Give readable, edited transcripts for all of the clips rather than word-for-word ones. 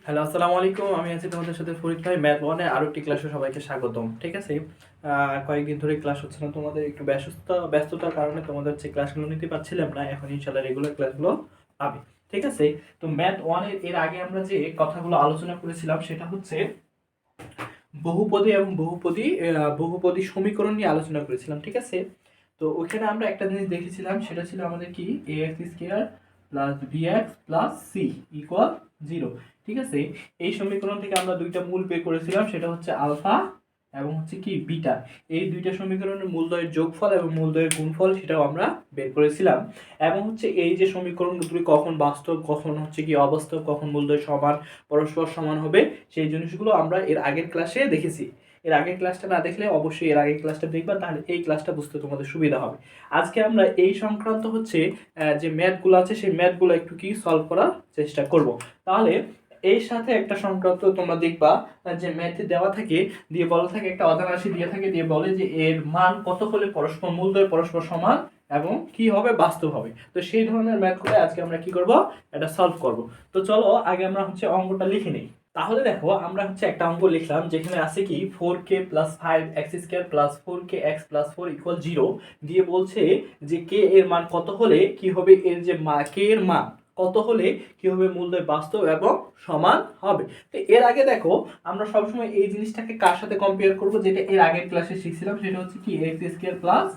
Hello, আসসালামু আলাইকুম। আমি আছি তোমাদের সাথে ফরিদ ভাই। ম্যাথ 1 এর আরো একটি ক্লাসে সবাইকে স্বাগতম। ঠিক আছে? কয়েকদিন ধরে ক্লাস হচ্ছে না, তোমাদের একটু ব্যস্ততার কারণে তোমাদের হচ্ছে ক্লাসগুলো নিতে পারছিলাম না। এখন ইনশাআল্লাহ রেগুলার ক্লাসগুলো পাবে। ঠিক আছে? তো ম্যাথ 1 এর আগে আমরা যে কথাগুলো আলোচনা করেছিলাম সেটা হচ্ছে বহুপদী এবং বহুপদী সমীকরণ নিয়ে আলোচনা করেছিলাম। ঠিক আছে? তো ওইখানে আমরা একটা জিনিস দেখেছিলাম, সেটা ছিল আমাদের কি ax square plus bx plus c equal 0। ঠিক আছে? এই সমীকরণ থেকে আমরা দুইটা মূল বের করেছিলাম, সেটা হচ্ছে আলফা এবং হচ্ছে কি বিটা। এই দুইটা সমীকরণের মূলদ্বয়ের যোগফল এবং মূলদ্বয়ের গুণফল সেটাও আমরা বের করেছিলাম। এবং হচ্ছে এই যে সমীকরণ দুটি কখন বাস্তব, কখন হচ্ছে কি অবাস্তব, কখন মূলদ্বয় সমান পরস্পর সমান হবে, সেই জিনিসগুলো আমরা এর আগের ক্লাসে দেখেছি। এর আগের ক্লাসটা না দেখলে অবশ্যই এর আগের ক্লাসটা দেখবা, তাহলে এই ক্লাসটা বুঝতে তোমাদের সুবিধা হবে। আজকে আমরা এই সংক্রান্ত হচ্ছে যে ম্যাথগুলো আছে সেই ম্যাথগুলো একটু কি সলভ করার চেষ্টা করব। তাহলে এর সাথে একটা সংক্রান্ত তোমরা দেখবা যে ম্যাথে দেওয়া থাকে, দিয়ে বলা থাকে একটা অজানা রাশি দিয়ে থাকে, দিয়ে বলে যে এর মান কত হলে পরস্পর মূলদ্বয় পরস্পর সমান এবং কি হবে বাস্তব হবে। তো সেই ধরনের ম্যাথগুলো আজকে আমরা কি করব, এটা সলভ করব। তো চলো আগে আমরা হচ্ছে অঙ্কটা লিখে নিই। তাহলে দেখো আমরা হচ্ছে একটা অঙ্ক লিখলাম যেখানে আছে কি 4k plus 5x square plus 4kx plus 4 equal 0 দিয়ে বলছে যে k এর মান কত হলে কি হবে, এর যে k এর মান কত হলে কি হবে মূলদ্বয় বাস্তব এবং সমান হবে। তো এর আগে দেখো আমরা সবসময় এই জিনিসটাকে কার সাথে কম্পেয়ার করব, যেটা এর আগের ক্লাসে শিখছিলাম, সেটা হচ্ছে কি x square plus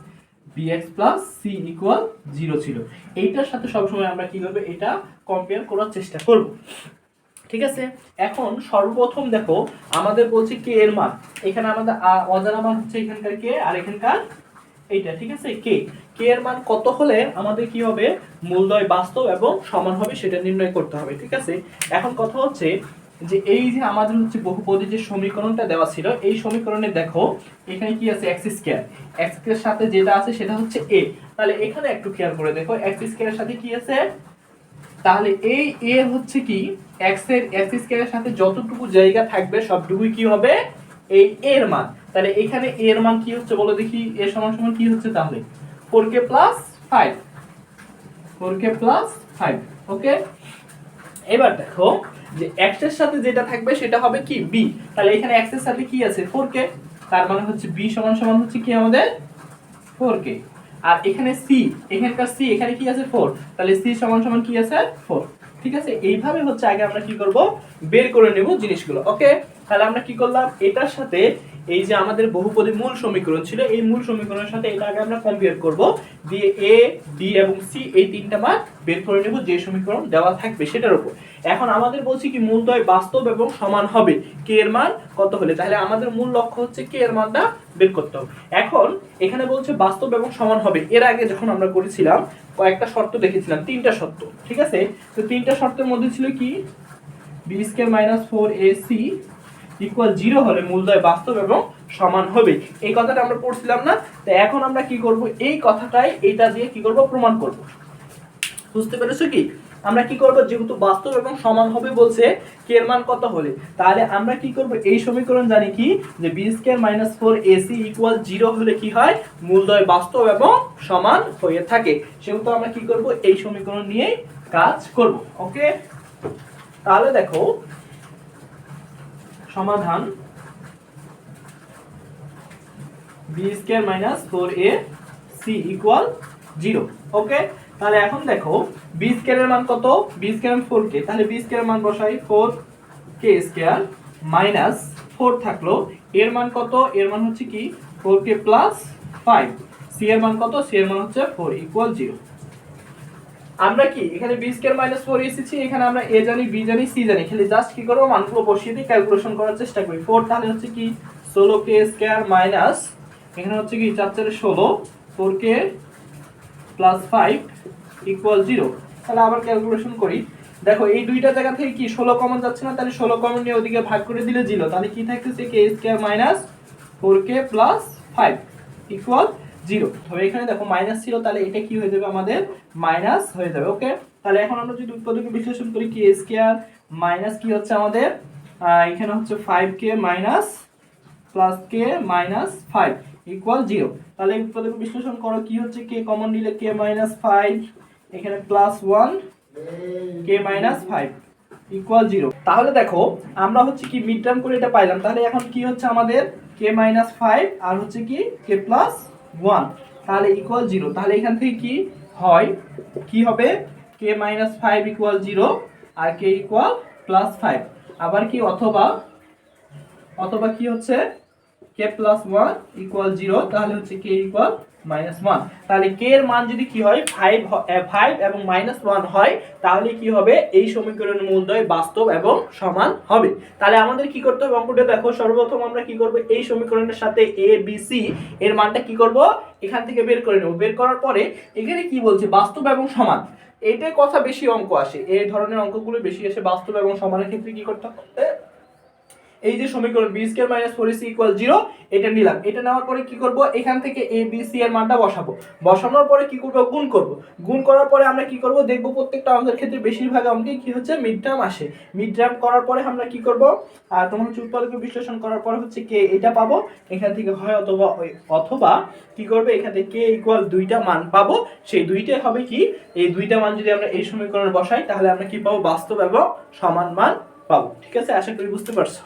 bx plus c equal 0 ছিল। এইটার সাথে সবসময় আমরা কি করব, এটা কম্পেয়ার করার চেষ্টা করব। ঠিক আছে? এখন সর্বপ্রথম দেখো আমাদের বলছে কে এর মান, এখানে আমাদের অজানা মান হচ্ছে এখানকার কে আর এখানকার এইটা। ঠিক আছে? কে এর মান কত হলে আমাদের কি হবে মূলদ্বয় বাস্তব এবং সমান হবে সেটা নির্ণয় করতে হবে। ঠিক আছে? এখন কথা হচ্ছে যে এই যে আমাদের হচ্ছে বহুপদী যে সমীকরণটা দেওয়া ছিল, এই সমীকরণে দেখো এখানে কি আছে x স্কয়ার, x এর সাথে যেটা আছে সেটা হচ্ছে a। তাহলে এখানে একটু খেয়াল করে দেখো x স্কয়ারের সাথে কি আছে, তাহলে এই এ হচ্ছে কি x স্কয়ারের সাথে যতটুকু জায়গা থাকবে সবটুকুই কি হবে এই এর মান। তাহলে এখানে এর মান কি হচ্ছে বলো দেখি, এ সমান সমান কি হচ্ছে, তাহলে 4k 5 4k 5। ওকে, এবার দেখো যে x এর সাথে যেটা থাকবে সেটা হবে কি b। তাহলে এখানে x এর সাথে কি আছে 4k, তার মানে হচ্ছে b সমান সমান হচ্ছে কি আমাদের 4k। আর এখানে c, এখানকার c এখানে কি আছে 4, তাহলে c সমান সমান কি আছে 4। ঠিক আছে? এইভাবে হচ্ছে আগে আমরা কি করব বের করে নেব জিনিসগুলো। ওকে, তাহলে আমরা কি করলাম, এটার সাথে এই যে আমাদের বহুপদী মূল সমীকরণ ছিল, এই মূল সমীকরণের সাথে এটা আগে আমরা কম্পেয়ার করব, দিয়ে a b এবং c এই তিনটা মান বের করে নেব যে সমীকরণ দেওয়া থাকবে সেটার উপর। এখন আমাদের বলছি কি মূলদ্বয় বাস্তব এবং সমান হবে k এর মান কত হলে, তাহলে আমাদের মূল লক্ষ্য হচ্ছে k এর মানটা বের করতে হবে। এখন এখানে বলছে বাস্তব এবং সমান হবে, এর আগে যখন আমরা করেছিলাম কয়েকটা শর্ত দেখেছিলাম, তিনটা শর্ত। ঠিক আছে? তো তিনটা শর্তের মধ্যে ছিল কি b square minus 4ac equal 0 হলে মূলদ্বয় বাস্তব এবং সমান হবে, এই কথাটা আমরা পড়ছিলাম না? তো এখন আমরা কি করব, এই কথাটাই এইটা দিয়ে কি করব প্রমাণ করব। বুঝতে পেরেছো কি? আমরা কি করব, যেহেতু বাস্তব এবং সমান হবে বলছে k এর মান কত হলে, তাহলে আমরা কি করব, এই সমীকরণ জানি কি যে b square minus 4ac equal 0 হলে কি হয় মূলদ্বয় বাস্তব এবং সমান হয়ে থাকে। সেহেতু আমরা কি করব এই সমীকরণ নিয়ে কাজ করব। ওকে, তাহলে দেখো সমাধান b square minus 4ac equal 0। ওকে, তাহলে এখন দেখো b স্কয়ারের মান কত, b স্কয়ার 4k, তাহলে b স্কয়ারের মান বসাই 4k স্কয়ার মাইনাস 4 থাকলো, এর মান কত, এর মান হচ্ছে কি 4k প্লাস 5, c এর মান কত, c এর মান হচ্ছে 4 ইকুয়াল 0। আমরা কি এখানে b স্কয়ার মাইনাস 4 এসেছি, এখানে আমরা a জানি b জানি c জানি, খালি জাস্ট কি করব মানগুলো বসিয়ে দিয়ে ক্যালকুলেশন করার চেষ্টা করি। 4 তাহলে হচ্ছে কি 16k স্কয়ার মাইনাস এখানে হচ্ছে কি 4 4 16 4k প্লাস 5 ইকুয়াল 0। তাহলে আবার ক্যালকুলেশন করি, দেখো এই দুইটা জায়গা থেকে কি 16 কমন যাচ্ছে না, তাহলে 16 কমন নিয়ে ওদিকে ভাগ করে দিলে 0, তাহলে কি থাকতেছে k square minus 4k plus 5 equal 0। তবে এখানে দেখো মাইনাস ছিল, তাহলে এটা কি হয়ে যাবে আমাদের মাইনাস হয়ে যাবে। ওকে, তাহলে এখন আমরা যদি উৎপাদকে বিশ্লেষণ করি k স্কয়ার মাইনাস কি হচ্ছে আমাদের এখানে হচ্ছে 5k minus plus k minus 5 equal 0। তাহলে উৎপাদক বিশ্লেষণ করো, কি হচ্ছে k কমন নিলে k মাইনাস 5, এখানে প্লাস 1 k মাইনাস 5 ইকুয়াল 0। তাহলে দেখো আমরা হচ্ছে কি মিড টার্ম করে এটা পাইলাম, তাহলে এখন কি হচ্ছে আমাদের k-5 আর হচ্ছে কি k+1, তাহলে ইকুয়াল 0। তাহলে এখান থেকে কি হয়, কি হবে k-5 ইকুয়াল 0 আর k ইকুয়াল +5, আবার কি অথবা অথবা কি হচ্ছে k+1 ইকুয়াল 0, তাহলে হচ্ছে k ইকুয়াল -1। তাহলে k এর মান যদি কি হয় 5 এবং -1 হয়, তাহলে কি হবে এই সমীকরণের মূলদ্বয় বাস্তব এবং সমান হবে। তাহলে আমাদের কি করতে হবে অঙ্কটা দেখো, সর্বপ্রথম আমরা কি করব, এই সমীকরণের সাথে a b c এর মানটা কি করব এখান থেকে বের করে নেব। বের করার পরে এখানে কি বলছে বাস্তব এবং সমান, এইটাই কথা বেশি অঙ্ক আসে, এই ধরনের অঙ্কগুলো বেশি আসে। বাস্তব এবং সমানের ক্ষেত্রে কি করতে হবে, এই যে সমীকরণ b² - 4ac = 0 এটা নিলাম। এটা নেওয়ার পরে কি করব, এখান থেকে a b c এর মানটা বসাবো। বসানোর পরে কি করব, গুণ করব। গুণ করার পরে আমরা কি করব, দেখব প্রত্যেকটা অঙ্কের ক্ষেত্রে বেশিরভাগ অঙ্কে কি হচ্ছে মিড টার্ম আসে। মিড টার্ম করার পরে আমরা কি করব, তোমার হচ্ছে উৎপাদক বিশ্লেষণ করার পরে হচ্ছে k এটা পাবো এখান থেকে হয়, অথবা কি করবে এখান থেকে k ইকুয়াল দুইটা মান পাবো। সেই দুইটাই হবে কি, এই দুইটা মান যদি আমরা এই সমীকরণে বসাই তাহলে আমরা কি পাবো বাস্তব এবং সমান মান পাবো। ঠিক আছে, আশা করি বুঝতে পারছো।